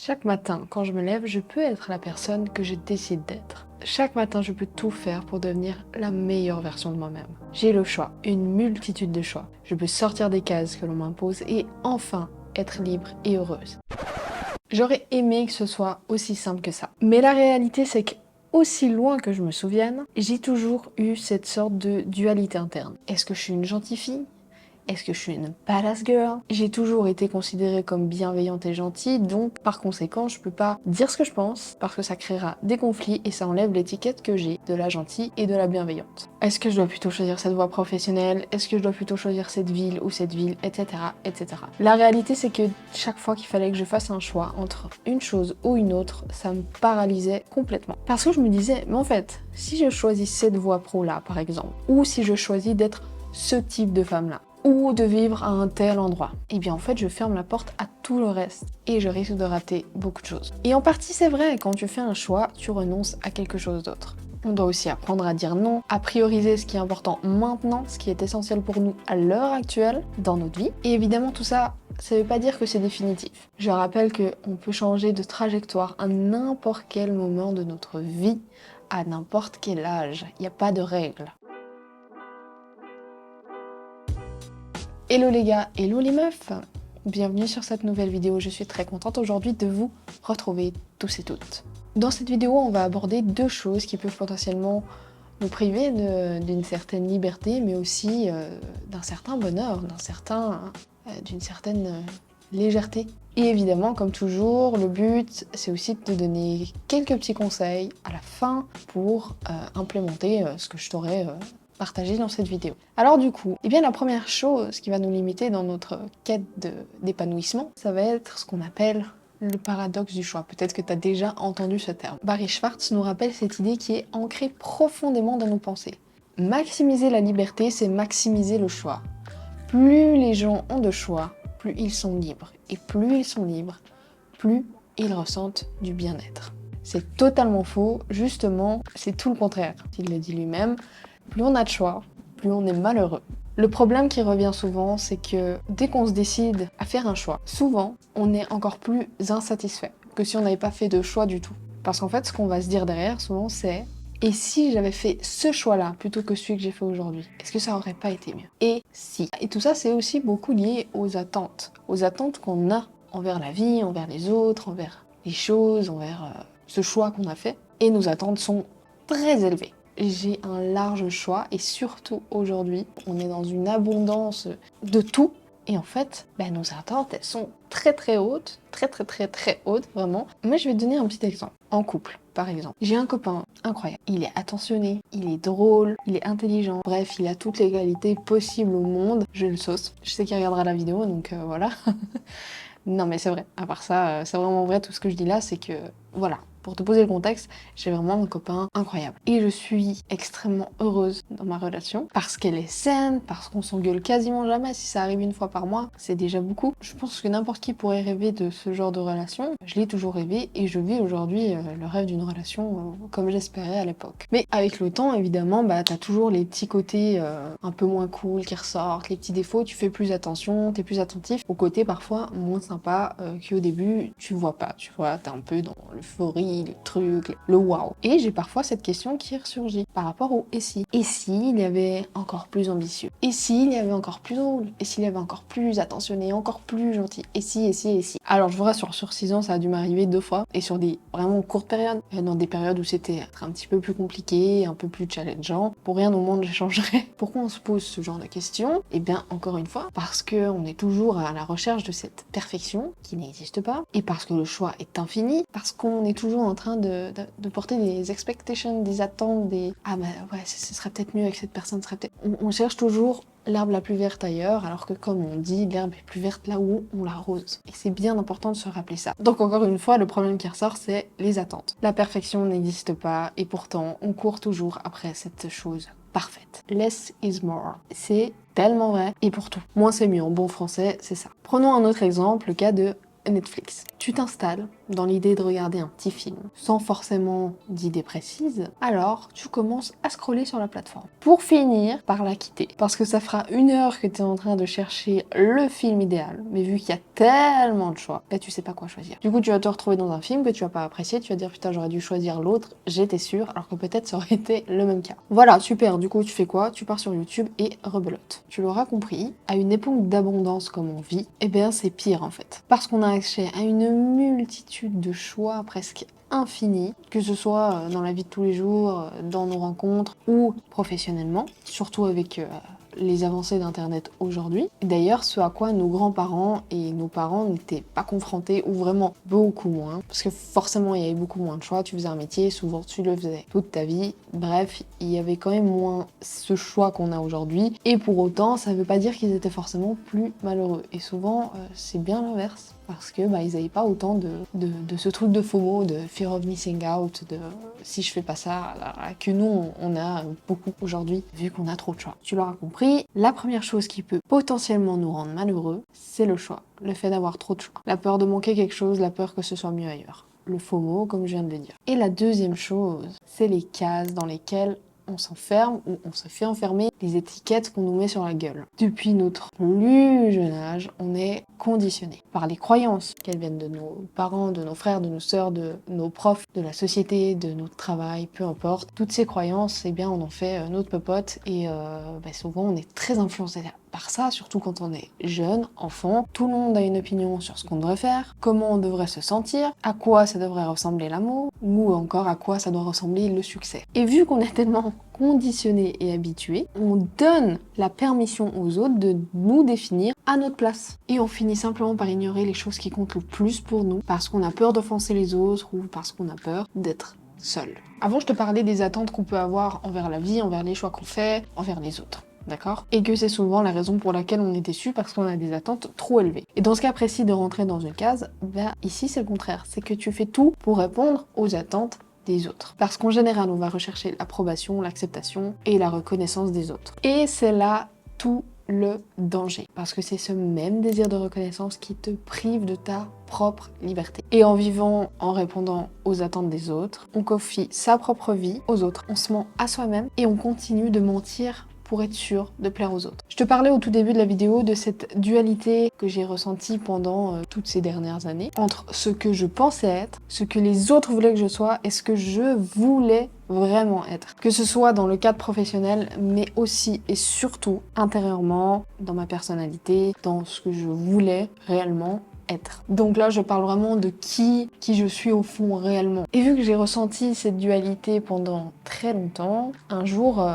Chaque matin, quand je me lève, je peux être la personne que je décide d'être. Chaque matin, je peux tout faire pour devenir la meilleure version de moi-même. J'ai le choix, une multitude de choix. Je peux sortir des cases que l'on m'impose et enfin être libre et heureuse. J'aurais aimé que ce soit aussi simple que ça. Mais la réalité, c'est que aussi loin que je me souvienne, j'ai toujours eu cette sorte de dualité interne. Est-ce que je suis une gentille fille ? Est-ce que je suis une badass girl? J'ai toujours été considérée comme bienveillante et gentille, donc par conséquent, je peux pas dire ce que je pense, parce que ça créera des conflits et ça enlève l'étiquette que j'ai de la gentille et de la bienveillante. Est-ce que je dois plutôt choisir cette voie professionnelle? Est-ce que je dois plutôt choisir cette ville ou cette ville, etc., etc. La réalité, c'est que chaque fois qu'il fallait que je fasse un choix entre une chose ou une autre, ça me paralysait complètement. Parce que je me disais, mais en fait, si je choisis cette voie pro-là, par exemple, ou si je choisis d'être ce type de femme-là, ou de vivre à un tel endroit, et bien en fait je ferme la porte à tout le reste et je risque de rater beaucoup de choses. Et en partie c'est vrai, quand tu fais un choix, tu renonces à quelque chose d'autre. On doit aussi apprendre à dire non, à prioriser ce qui est important maintenant, ce qui est essentiel pour nous à l'heure actuelle dans notre vie. Et évidemment tout ça, ça veut pas dire que c'est définitif. Je rappelle qu'on peut changer de trajectoire à n'importe quel moment de notre vie, à n'importe quel âge. Il n'y a pas de règles. Hello les gars, hello les meufs. Bienvenue sur cette nouvelle vidéo, je suis très contente aujourd'hui de vous retrouver tous et toutes. Dans cette vidéo, on va aborder deux choses qui peuvent potentiellement nous priver d'une certaine liberté, mais aussi d'un certain bonheur, d'une certaine légèreté. Et évidemment, comme toujours, le but, c'est aussi de te donner quelques petits conseils à la fin pour implémenter ce que je t'aurais partagé dans cette vidéo. Alors du coup, eh bien la première chose qui va nous limiter dans notre quête d'épanouissement, ça va être ce qu'on appelle le paradoxe du choix. Peut-être que tu as déjà entendu ce terme. Barry Schwartz nous rappelle cette idée qui est ancrée profondément dans nos pensées. Maximiser la liberté, c'est maximiser le choix. Plus les gens ont de choix, plus ils sont libres. Et plus ils sont libres, plus ils ressentent du bien-être. C'est totalement faux, justement, c'est tout le contraire. Il le dit lui-même. Plus on a de choix, plus on est malheureux. Le problème qui revient souvent, c'est que dès qu'on se décide à faire un choix, souvent, on est encore plus insatisfait que si on n'avait pas fait de choix du tout. Parce qu'en fait, ce qu'on va se dire derrière, souvent, c'est « Et si j'avais fait ce choix-là plutôt que celui que j'ai fait aujourd'hui, est-ce que ça aurait pas été mieux ?» Et si. Et tout ça, c'est aussi beaucoup lié aux attentes qu'on a envers la vie, envers les autres, envers les choses, envers ce choix qu'on a fait. Et nos attentes sont très élevées. J'ai un large choix et surtout aujourd'hui, on est dans une abondance de tout et en fait, nos attentes, elles sont très très hautes, très hautes vraiment. Moi, je vais te donner un petit exemple. En couple, par exemple. J'ai un copain incroyable. Il est attentionné, il est drôle, il est intelligent. Bref, il a toutes les qualités possibles au monde. Je le sauce. Je sais qu'il regardera la vidéo, donc voilà. Non mais c'est vrai, à part ça, c'est vraiment vrai, tout ce que je dis là, c'est que, voilà, pour te poser le contexte, j'ai vraiment un copain incroyable. Et je suis extrêmement heureuse dans ma relation, parce qu'elle est saine, parce qu'on s'engueule quasiment jamais, si ça arrive une fois par mois, c'est déjà beaucoup. Je pense que n'importe qui pourrait rêver de ce genre de relation, je l'ai toujours rêvé, et je vis aujourd'hui le rêve d'une relation comme j'espérais à l'époque. Mais avec le temps, évidemment, t'as toujours les petits côtés un peu moins cool qui ressortent, les petits défauts, tu fais plus attention, t'es plus attentif aux côtés parfois moins sympas qu'au début tu vois pas, tu vois, t'es un peu dans l'euphorie, le truc, le wow. Et j'ai parfois cette question qui ressurgit par rapport au et si. Et si il y avait encore plus ambitieux? Et s'il y avait encore plus drôle? Et s'il y avait encore plus attentionné, encore plus gentil? Et si. Alors je vous rassure, sur 6 ans ça a dû m'arriver 2 fois, et sur des vraiment courtes périodes, dans des périodes où c'était un petit peu plus compliqué, un peu plus challengeant. Pour rien au monde j'échangerais. Pourquoi on se pose ce genre de questions? Eh bien encore une fois, parce qu'on est toujours à la recherche de cette perfection qui n'existe pas, et parce que le choix est infini, parce qu'on est toujours en train de porter des expectations, des attentes, des « Ah ouais, ce serait peut-être mieux avec cette personne, ce serait peut-être... » On cherche toujours l'herbe la plus verte ailleurs, alors que comme on dit, l'herbe est plus verte là où on l'arrose. Et c'est bien important de se rappeler ça. Donc encore une fois, le problème qui ressort, c'est les attentes. La perfection n'existe pas, et pourtant, on court toujours après cette chose parfaite. Less is more. C'est tellement vrai, et pour tout. Moins c'est mieux, en bon français, c'est ça. Prenons un autre exemple, le cas de Netflix. Tu t'installes dans l'idée de regarder un petit film, sans forcément d'idée précise, alors tu commences à scroller sur la plateforme. Pour finir par la quitter, parce que ça fera 1 heure que tu es en train de chercher le film idéal, mais vu qu'il y a tellement de choix, tu sais pas quoi choisir. Du coup, tu vas te retrouver dans un film que tu vas pas apprécier, tu vas dire putain j'aurais dû choisir l'autre, j'étais sûre, alors que peut-être ça aurait été le même cas. Voilà, super, du coup tu fais quoi? Tu pars sur YouTube et rebelote. Tu l'auras compris, à une époque d'abondance comme on vit, eh bien c'est pire en fait. Parce qu'on a accès à une multitude de choix presque infini, que ce soit dans la vie de tous les jours, dans nos rencontres ou professionnellement, surtout avec les avancées d'Internet aujourd'hui. D'ailleurs, ce à quoi nos grands-parents et nos parents n'étaient pas confrontés, ou vraiment beaucoup moins, parce que forcément il y avait beaucoup moins de choix, tu faisais un métier, souvent tu le faisais toute ta vie, bref, il y avait quand même moins ce choix qu'on a aujourd'hui, et pour autant, ça veut pas dire qu'ils étaient forcément plus malheureux, et souvent c'est bien l'inverse. Parce que ils n'avaient pas autant de ce truc de FOMO, de fear of missing out, de si je fais pas ça, là, que nous on a beaucoup aujourd'hui, vu qu'on a trop de choix. Tu l'auras compris, la première chose qui peut potentiellement nous rendre malheureux, c'est le choix. Le fait d'avoir trop de choix. La peur de manquer quelque chose, la peur que ce soit mieux ailleurs. Le FOMO, comme je viens de le dire. Et la deuxième chose, c'est les cases dans lesquelles on s'enferme ou on se fait enfermer, les étiquettes qu'on nous met sur la gueule. Depuis notre plus jeune âge, on est conditionné par les croyances, qu'elles viennent de nos parents, de nos frères, de nos sœurs, de nos profs, de la société, de notre travail, peu importe. Toutes ces croyances, eh bien, on en fait notre popote et souvent on est très influencé par ça, surtout quand on est jeune, enfant. Tout le monde a une opinion sur ce qu'on devrait faire, comment on devrait se sentir, à quoi ça devrait ressembler l'amour, ou encore à quoi ça doit ressembler le succès. Et vu qu'on est tellement conditionné et habitué, on donne la permission aux autres de nous définir à notre place. Et on finit simplement par ignorer les choses qui comptent le plus pour nous, parce qu'on a peur d'offenser les autres, ou parce qu'on a peur d'être seul. Avant, je te parlais des attentes qu'on peut avoir envers la vie, envers les choix qu'on fait, envers les autres. D'accord? Et que c'est souvent la raison pour laquelle on est déçu, parce qu'on a des attentes trop élevées. Et dans ce cas précis de rentrer dans une case, ici c'est le contraire. C'est que tu fais tout pour répondre aux attentes des autres. Parce qu'en général, on va rechercher l'approbation, l'acceptation et la reconnaissance des autres. Et c'est là tout le danger. Parce que c'est ce même désir de reconnaissance qui te prive de ta propre liberté. Et en vivant, en répondant aux attentes des autres, on confie sa propre vie aux autres. On se ment à soi-même et on continue de mentir pour être sûr de plaire aux autres. Je te parlais au tout début de la vidéo de cette dualité que j'ai ressentie pendant toutes ces dernières années entre ce que je pensais être, ce que les autres voulaient que je sois et ce que je voulais vraiment être. Que ce soit dans le cadre professionnel, mais aussi et surtout intérieurement, dans ma personnalité, dans ce que je voulais réellement être. Donc là, je parle vraiment de qui je suis au fond réellement. Et vu que j'ai ressenti cette dualité pendant très longtemps, un jour,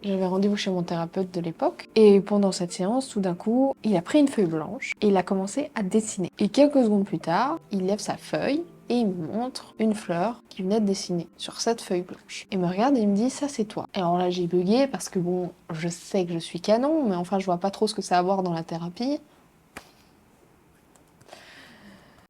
j'avais rendez-vous chez mon thérapeute de l'époque, et pendant cette séance, tout d'un coup, il a pris une feuille blanche et il a commencé à dessiner. Et quelques secondes plus tard, il lève sa feuille et il me montre une fleur qu'il venait de dessiner sur cette feuille blanche. Il me regarde et il me dit ça c'est toi. Et alors là j'ai bugué parce que bon, je sais que je suis canon, mais enfin je vois pas trop ce que ça a à voir dans la thérapie.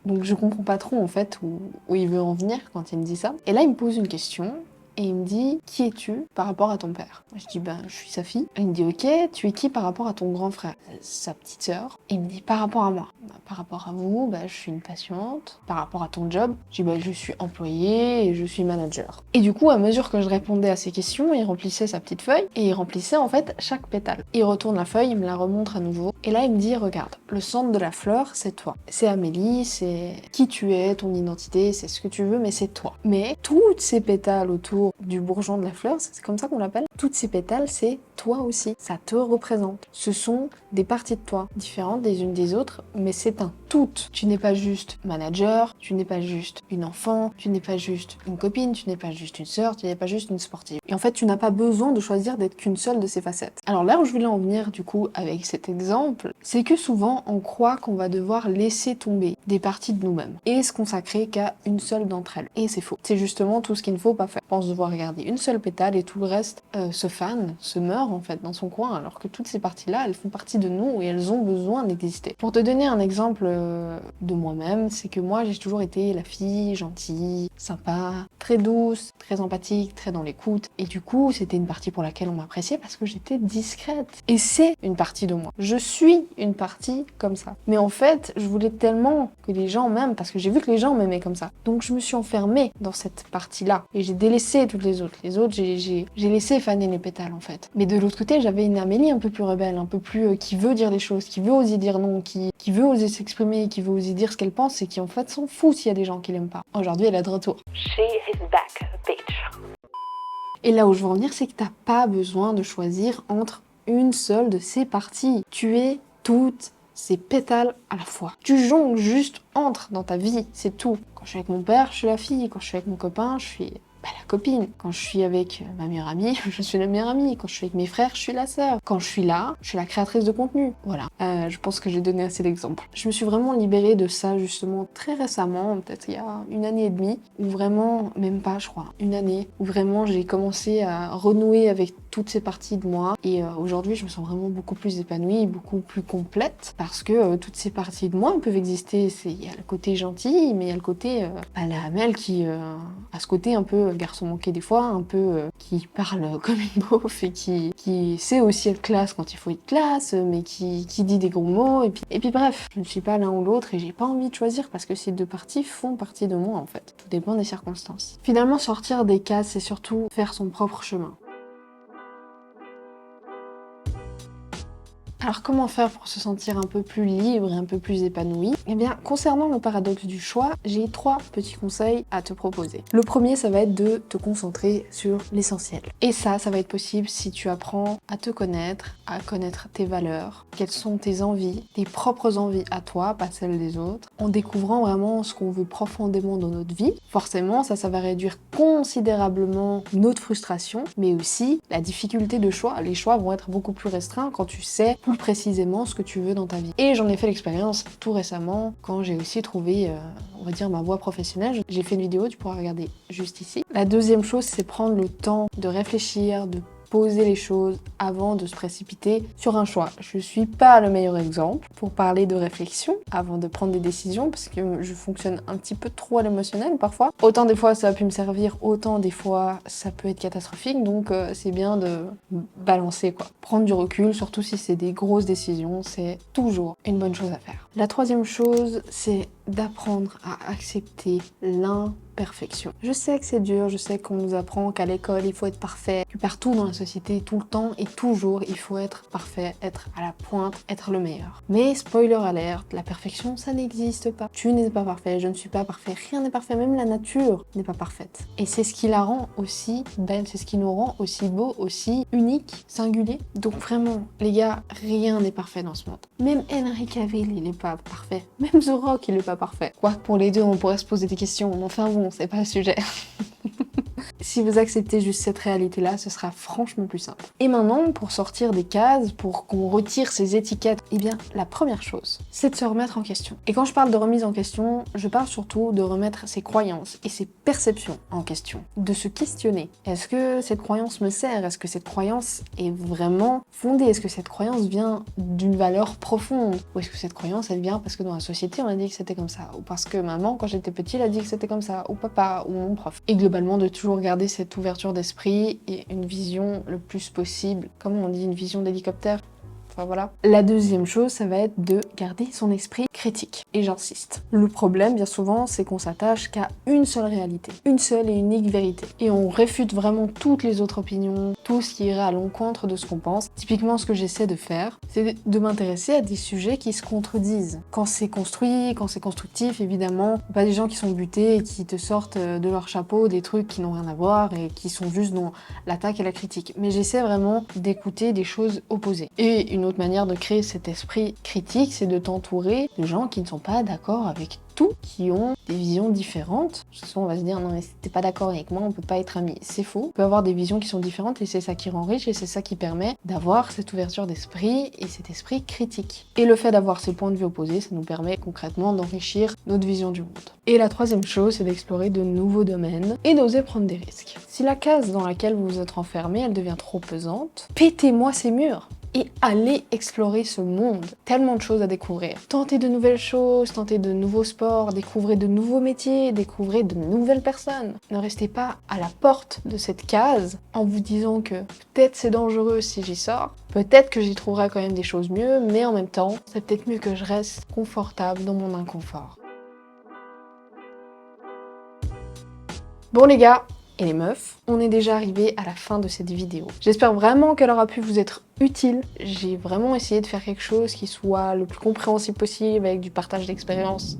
Donc je comprends pas trop en fait où il veut en venir quand il me dit ça. Et là il me pose une question et il me dit « Qui es-tu par rapport à ton père ?» Je dis « Ben, je suis sa fille. » Il me dit « Ok, tu es qui par rapport à ton grand frère ?» Sa petite sœur. Et il me dit « Par rapport à moi. » Par rapport à vous, je suis une patiente. Par rapport à ton job, je dis « Je suis employée et je suis manager. » Et du coup, à mesure que je répondais à ces questions, il remplissait sa petite feuille et il remplissait en fait chaque pétale. Il retourne la feuille, il me la remontre à nouveau. Et là, il me dit « Regarde, le centre de la fleur, c'est toi. C'est Amélie, c'est qui tu es, ton identité, c'est ce que tu veux, mais c'est toi. » Mais toutes ces pétales autour du bourgeon de la fleur, c'est comme ça qu'on l'appelle, toutes ces pétales, c'est toi aussi. Ça te représente. Ce sont des parties de toi, différentes des unes des autres, mais c'est un tout. Tu n'es pas juste manager, tu n'es pas juste une enfant, tu n'es pas juste une copine, tu n'es pas juste une sœur, tu n'es pas juste une sportive. Et en fait, tu n'as pas besoin de choisir d'être qu'une seule de ces facettes. Alors là où je voulais en venir du coup avec cet exemple, c'est que souvent on croit qu'on va devoir laisser tomber des parties de nous-mêmes et se consacrer qu'à une seule d'entre elles. Et c'est faux. C'est justement tout ce qu'il ne faut pas faire. On pense devoir regarder une seule pétale et tout le reste se fane, se meurt en fait dans son coin, alors que toutes ces parties-là, elles font partie de nous et elles ont besoin d'exister. Pour te donner un exemple de moi-même, c'est que moi j'ai toujours été la fille gentille, sympa, très douce, très empathique, très dans l'écoute. Et du coup, c'était une partie pour laquelle on m'appréciait parce que j'étais discrète. Et c'est une partie de moi. Je suis une partie comme ça. Mais en fait, je voulais tellement que les gens m'aiment parce que j'ai vu que les gens m'aimaient comme ça. Donc je me suis enfermée dans cette partie-là. Et j'ai délaissé toutes les autres. Les autres, j'ai laissé faner les pétales en fait. Mais de l'autre côté, j'avais une Amélie un peu plus rebelle, un peu plus qui veut dire les choses, qui veut oser dire non, qui veut oser s'exprimer, qui veut oser dire ce qu'elle pense et qui en fait s'en fout s'il y a des gens qui l'aiment pas. Aujourd'hui, elle est de retour. She is back, bitch. Et là où je veux en venir, c'est que t'as pas besoin de choisir entre une seule de ces parties. Tu es toutes ces pétales à la fois. Tu jongles juste entre dans ta vie, c'est tout. Quand je suis avec mon père, je suis la fille. Quand je suis avec mon copain, je suis la copine. Quand je suis avec ma meilleure amie, je suis la meilleure amie. Quand je suis avec mes frères, je suis la sœur. Quand je suis là, je suis la créatrice de contenu. Voilà. Je pense que j'ai donné assez d'exemples. Je me suis vraiment libérée de ça justement très récemment, peut-être il y a 1 an et demi, où vraiment, même pas je crois, 1 année, où vraiment j'ai commencé à renouer avec toutes ces parties de moi. Et aujourd'hui, je me sens vraiment beaucoup plus épanouie, beaucoup plus complète, parce que toutes ces parties de moi peuvent exister. Il y a le côté gentil, mais il y a le côté la Amel qui a ce côté un peu garçon manqué des fois, un peu qui parle comme une beauf et qui sait aussi être classe quand il faut être classe, mais qui dit des gros mots. Et puis bref, je ne suis pas l'un ou l'autre et j'ai pas envie de choisir parce que ces deux parties font partie de moi en fait. Tout dépend des circonstances. Finalement, sortir des cases, c'est surtout faire son propre chemin. Alors comment faire pour se sentir un peu plus libre et un peu plus épanoui? Eh bien, concernant le paradoxe du choix, j'ai 3 petits conseils à te proposer. Le premier, ça va être de te concentrer sur l'essentiel. Et ça va être possible si tu apprends à te connaître, à connaître tes valeurs, quelles sont tes envies, tes propres envies à toi, pas celles des autres, en découvrant vraiment ce qu'on veut profondément dans notre vie. Forcément, ça va réduire considérablement notre frustration, mais aussi la difficulté de choix. Les choix vont être beaucoup plus restreints quand tu sais plus précisément ce que tu veux dans ta vie. Et j'en ai fait l'expérience tout récemment quand j'ai aussi trouvé, on va dire, ma voie professionnelle. J'ai fait une vidéo, tu pourras regarder juste ici. La deuxième chose, c'est prendre le temps de réfléchir, de poser les choses avant de se précipiter sur un choix. Je suis pas le meilleur exemple pour parler de réflexion avant de prendre des décisions parce que je fonctionne un petit peu trop à l'émotionnel parfois. Autant des fois ça a pu me servir, autant des fois ça peut être catastrophique, donc c'est bien de balancer quoi. Prendre du recul, surtout si c'est des grosses décisions, c'est toujours une bonne chose à faire. La troisième chose, c'est d'apprendre à accepter l'imperfection. Je sais que c'est dur, je sais qu'on nous apprend qu'à l'école il faut être parfait, que partout dans la société, tout le temps et toujours il faut être parfait, être à la pointe, être le meilleur. Mais spoiler alert, la perfection ça n'existe pas. Tu n'es pas parfait, je ne suis pas parfait, rien n'est parfait, même la nature n'est pas parfaite. Et c'est ce qui la rend aussi belle, c'est ce qui nous rend aussi beau, aussi unique, singulier. Donc vraiment, les gars, rien n'est parfait dans ce monde. Même Henry Cavill, il n'est pas parfait. Même The Rock, il n'est pas parfait. Quoi, pour les deux, on pourrait se poser des questions, mais enfin bon, c'est pas le sujet. Si vous acceptez juste cette réalité-là, ce sera franchement plus simple. Et maintenant, pour sortir des cases, pour qu'on retire ces étiquettes, eh bien, la première chose, c'est de se remettre en question. Et quand je parle de remise en question, je parle surtout de remettre ses croyances et ses perceptions en question. De se questionner. Est-ce que cette croyance me sert? Est-ce que cette croyance est vraiment fondée? Est-ce que cette croyance vient d'une valeur profonde? Ou est-ce que cette croyance, elle vient parce que dans la société, on a dit que c'était comme ça? Ou parce que maman, quand j'étais petite, a dit que c'était comme ça? Ou papa, ou mon prof? Et globalement, de toujours garder cette ouverture d'esprit et une vision le plus possible, comment on dit, une vision d'hélicoptère. Enfin voilà. La deuxième chose, ça va être de garder son esprit critique. Et j'insiste. Le problème, bien souvent, c'est qu'on s'attache qu'à une seule réalité, une seule et unique vérité. Et on réfute vraiment toutes les autres opinions, tout ce qui irait à l'encontre de ce qu'on pense. Typiquement, ce que j'essaie de faire, c'est de m'intéresser à des sujets qui se contredisent. Quand c'est construit, quand c'est constructif, évidemment, pas des gens qui sont butés et qui te sortent de leur chapeau des trucs qui n'ont rien à voir et qui sont juste dans l'attaque et la critique. Mais j'essaie vraiment d'écouter des choses opposées. Et une autre manière de créer cet esprit critique, c'est de t'entourer de gens qui ne sont pas d'accord avec tout, qui ont des visions différentes. Souvent on va se dire non mais si t'es pas d'accord avec moi, on peut pas être amis. C'est faux. On peut avoir des visions qui sont différentes et c'est ça qui rend riche et c'est ça qui permet d'avoir cette ouverture d'esprit et cet esprit critique. Et le fait d'avoir ces points de vue opposés, ça nous permet concrètement d'enrichir notre vision du monde. Et la troisième chose, c'est d'explorer de nouveaux domaines et d'oser prendre des risques. Si la case dans laquelle vous vous êtes enfermé, elle devient trop pesante, pétez-moi ces murs. et allez explorer ce monde. Tellement de choses à découvrir. Tentez de nouvelles choses, tentez de nouveaux sports, découvrez de nouveaux métiers, découvrez de nouvelles personnes. Ne restez pas à la porte de cette case en vous disant que peut-être c'est dangereux si j'y sors, peut-être que j'y trouverai quand même des choses mieux, mais en même temps, c'est peut-être mieux que je reste confortable dans mon inconfort. Bon les gars et les meufs, on est déjà arrivé à la fin de cette vidéo. J'espère vraiment qu'elle aura pu vous être utile. J'ai vraiment essayé de faire quelque chose qui soit le plus compréhensible possible avec du partage d'expérience.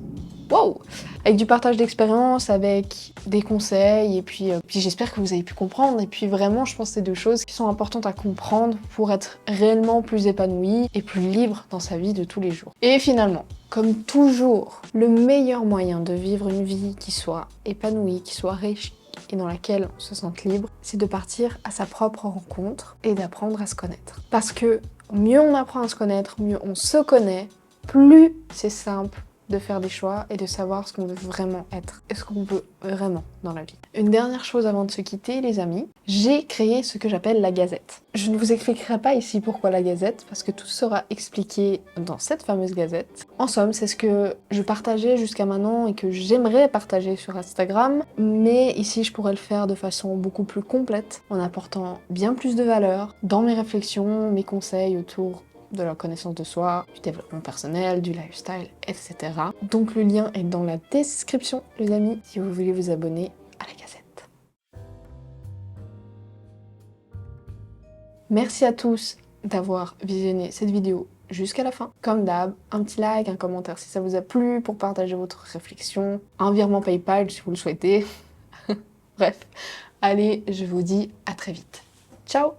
Wow! Avec du partage d'expérience, avec des conseils, et puis j'espère que vous avez pu comprendre. Et puis vraiment, je pense que c'est deux choses qui sont importantes à comprendre pour être réellement plus épanoui et plus libre dans sa vie de tous les jours. Et finalement, comme toujours, le meilleur moyen de vivre une vie qui soit épanouie, qui soit riche, et dans laquelle on se sente libre, c'est de partir à sa propre rencontre et d'apprendre à se connaître. Parce que mieux on apprend à se connaître, mieux on se connaît, plus c'est simple de faire des choix et de savoir ce qu'on veut vraiment être et ce qu'on veut vraiment dans la vie. Une dernière chose avant de se quitter, les amis, j'ai créé ce que j'appelle la gazette. Je ne vous expliquerai pas ici pourquoi la gazette, parce que tout sera expliqué dans cette fameuse gazette. En somme, c'est ce que je partageais jusqu'à maintenant et que j'aimerais partager sur Instagram, mais ici je pourrais le faire de façon beaucoup plus complète, en apportant bien plus de valeur dans mes réflexions, mes conseils autour de la connaissance de soi, du développement personnel, du lifestyle, etc. Donc le lien est dans la description, les amis, si vous voulez vous abonner à la gazette. Merci à tous d'avoir visionné cette vidéo jusqu'à la fin. Comme d'hab, un petit like, un commentaire si ça vous a plu pour partager votre réflexion, un virement PayPal si vous le souhaitez. Bref, allez, je vous dis à très vite. Ciao!